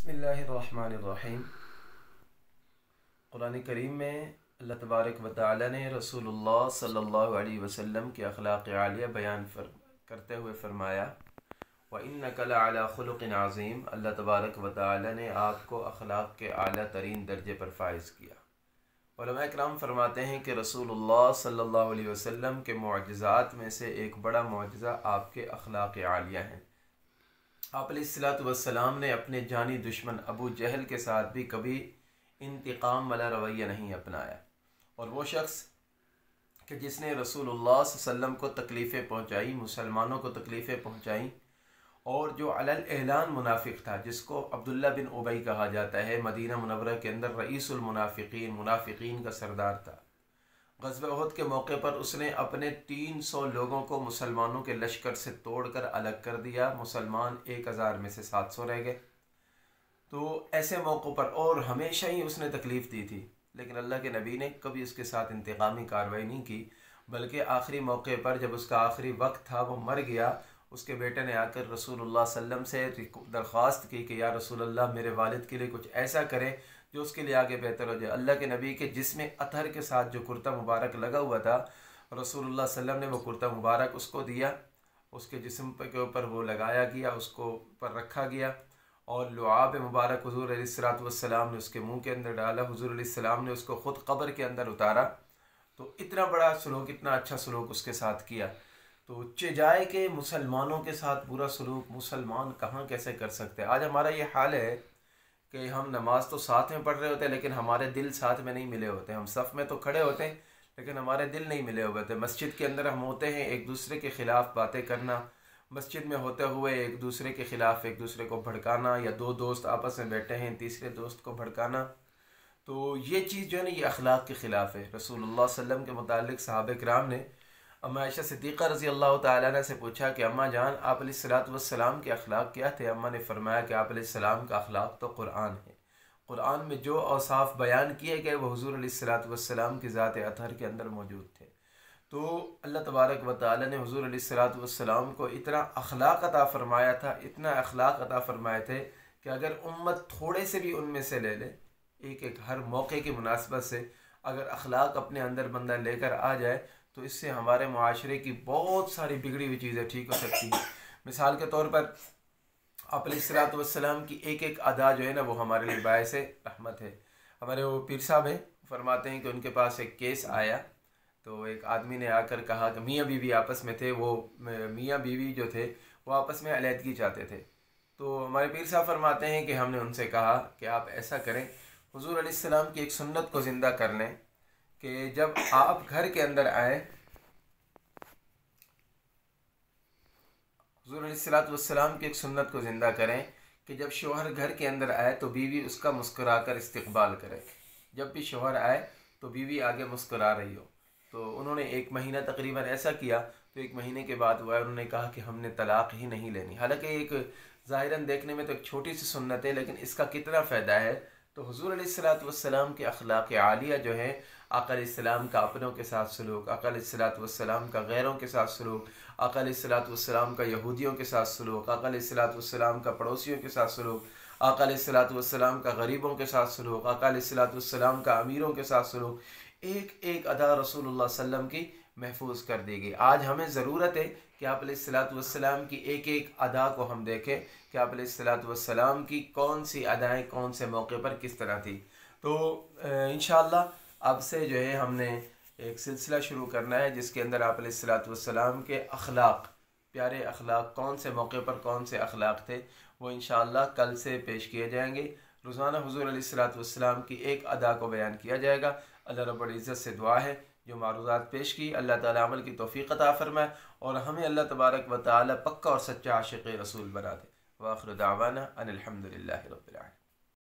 बिस्मिल्लाहिर्रहमानिर्रहीम। कुरान करीम में अल्लाह तबारक व तआला ने रसूलुल्लाह सल्लल्लाहु अलैहि वसल्लम के अखलाक़ आलिया बयान करते हुए फरमाया, व इन्नका लअला खुलुक़िन अज़ीम। अल्लाह तबारक व तआला ने आपको अखलाक़ के आला तरीन दर्जे पर फाइज़ किया। उलमा इकराम फरमाते हैं कि रसूलुल्लाह सल्लल्लाहु अलैहि वसल्लम के मुअज्जिज़ात में से एक बड़ा मुअज्जिज़ा आपके अखलाक़ आलिया हैं। आप अलैहिस्सलातु वस्सलाम ने अपने जानी दुश्मन अबू जहल के साथ भी कभी इंतकाम वाला रवैया नहीं अपनाया, और वो शख्स कि जिसने रसूलुल्लाह सल्लल्लाहु अलैहि वसल्लम को तकलीफ़ें पहुँचाई, मुसलमानों को तकलीफ़ें पहुँचाई, और जो अलल एलान मुनाफिक था, जिसको अब्दुल्ला बिन उबई कहा जाता है, मदीना मुनव्वरा के अंदर रईसुल मुनाफिकीन, मुनाफिकीन का सरदार था। ग़ज़वा उहद के मौके पर उसने अपने 300 लोगों को मुसलमानों के लश्कर से तोड़कर अलग कर दिया। मुसलमान 1000 में से 700 रह गए। तो ऐसे मौक़ों पर और हमेशा ही उसने तकलीफ़ दी थी, लेकिन अल्लाह के नबी ने कभी उसके साथ इंतकामी कार्रवाई नहीं की, बल्कि आखिरी मौके पर जब उसका आखिरी वक्त था, वो मर गया, उसके बेटे ने आकर रसूलुल्लाह सल्लम से दरख्वास्त की कि या रसूलल्लाह, मेरे वालिद के लिए कुछ ऐसा करें जो उसके लिए आगे बेहतर हो जाए। अल्लाह के नबी के जिस्म अतहर के साथ जो कुर्ता मुबारक लगा हुआ था, रसूलुल्लाह सल्लम ने वो कुर्ता मुबारक उसको दिया, उसके जिस्म के ऊपर वो लगाया गया, उसको ऊपर रखा गया, और लुआब मुबारक हुज़ूर अलैहिस्सलातु वस्सलाम ने उसके मुंह के अंदर डाला। हुज़ूर अलैहिस्सलाम ने उसको ख़ुद क़ब्र के अंदर उतारा। तो इतना बड़ा सलूक, इतना अच्छा सलूक उसके साथ किया। तो जाए कि मुसलमानों के साथ बुरा सलूक मुसलमान कहाँ कैसे कर सकते हैं। आज हमारा ये हाल है कि हम नमाज तो साथ में पढ़ रहे होते हैं, लेकिन हमारे दिल साथ में नहीं मिले होते। हम सफ़ में तो खड़े होते हैं, लेकिन हमारे दिल नहीं मिले हुए होते। मस्जिद के अंदर हम होते हैं, एक दूसरे के ख़िलाफ़ बातें करना, मस्जिद में होते हुए एक दूसरे के ख़िलाफ़ एक दूसरे को भड़काना, या दो दोस्त आपस में बैठे हैं, तीसरे दोस्त को भड़काना। तो ये चीज़ जो है ना, ये अखलाक़ के ख़िलाफ़ है। रसूलुल्लाह सल्लल्लाहु अलैहि वसल्लम के मुतालिक सहाबा किराम ने अम्मा आयशा सिद्दीक़ा रज़ी अल्लाह तआला अन्हा से पूछा कि अम्मा जान, आप अलैहिस्सलातु वस्सलाम के अखलाक़ क्या थे? अम्मा ने फरमाया कि आप अलैहिस्सलाम का अखलाक़ तो कुरान है। कुरान में जो औसाफ़ बयान किए गए वो हुज़ूर अलैहिस्सलातु वस्सलाम की ज़ात अतहर के अंदर मौजूद थे। तो अल्लाह तबारक व तआला ने हुज़ूर अलैहिस्सलातु वस्सलाम को इतना अखलाक़ अता फ़रमाया था, इतना अखलाक़ अता फ़रमाए थे कि अगर उम्मत थोड़े से भी उनमें से ले ले, एक एक हर मौके की मुनासबत से अगर अखलाक़ अपने अंदर बंदा लेकर आ जाए, तो इससे हमारे मुआशरे की बहुत सारी बिगड़ी हुई चीज़ें ठीक हो सकती हैं। मिसाल के तौर पर आप अलैहिस्सलातु वस्सलाम की एक एक अदा जो है ना, वो हमारे लिए बायसे रहमत है। हमारे वो पीर साहब हैं, फरमाते हैं कि उनके पास एक केस आया, तो एक आदमी ने आकर कहा कि मियाँ बीवी आपस में थे, वो मियाँ बीवी जो थे वो आपस में अलहदगी चाहते थे। तो हमारे पीर साहब फरमाते हैं कि हमने उनसे कहा कि आप ऐसा करें, हुज़ूर अलैहिस्सलाम की एक सुन्नत को ज़िंदा कर लें कि जब आप घर के अंदर आए, हुज़ूर अलैहिस्सलातु वस्सलाम की एक सुन्नत को ज़िंदा करें कि जब शौहर घर के अंदर आए तो बीवी उसका मुस्कुरा कर इस्तकबाल करे। जब भी शौहर आए तो बीवी आगे मुस्कुरा रही हो। तो उन्होंने 1 महीना तकरीबन ऐसा किया। तो 1 महीने के बाद हुआ, उन्होंने कहा कि हमने तलाक़ ही नहीं लेनी। हालांकि एक ज़ाहिरन देखने में तो एक छोटी सी सुन्नत है, लेकिन इसका कितना फ़ायदा है। तो हुज़ूर अलैहिस्सलातु वस्सलाम के अखलाक़ आलिया जो है, आका अलैहिस्सलाम का अपनों के साथ सलूक, आका अलैहिस्सलातु वस्सलाम का गैरों के साथ सलूक, आका अलैहिस्सलातु वस्सलाम का यहूदियों के साथ सलूक, आका अलैहिस्सलातु वस्सलाम का पड़ोसियों के साथ सलूक, आका अलैहिस्सलातु वस्सलाम का गरीबों के साथ सलूक, आका अलैहिस्सलातु वस्सलाम का अमीरों के साथ सलूक, एक एक अदा रसूलुल्लाह सल्लम की महफूज कर दी गई। आज हमें ज़रूरत है कि आप अलैहिस्सलातु वस्सलाम की एक एक अदा को हम देखें कि आप अलैहिस्सलातु वस्सलाम की कौन सी अदाएँ कौन से मौके पर किस तरह थी। तो इंशाअल्लाह अब से जो है हमने एक सिलसिला शुरू करना है, जिसके अंदर आप अलैहिस्सलातु वस्सलाम के अखलाक़, प्यारे अखलाक़, कौन से मौके पर कौन से अखलाक़ थे, वो इंशाअल्लाह कल से पेश किए जाएंगे। रोज़ाना हुज़ूर अलैहिस्सलातु वस्सलाम की एक अदा को बयान किया जाएगा। अल्लाह रब्बुल इज़्ज़त से दुआ है जो मारूज़ात पेश की, अल्लाह ताला अमल की तौफ़ीक़ अता फ़रमाए, और हमें अल्लाह तबारक व तआला पक्का और सच्चा आशिक़ रसूल बना दे। व आख़िरु दावाना अनिल हम्दुलिल्लाहि रब्बिल आलमीन।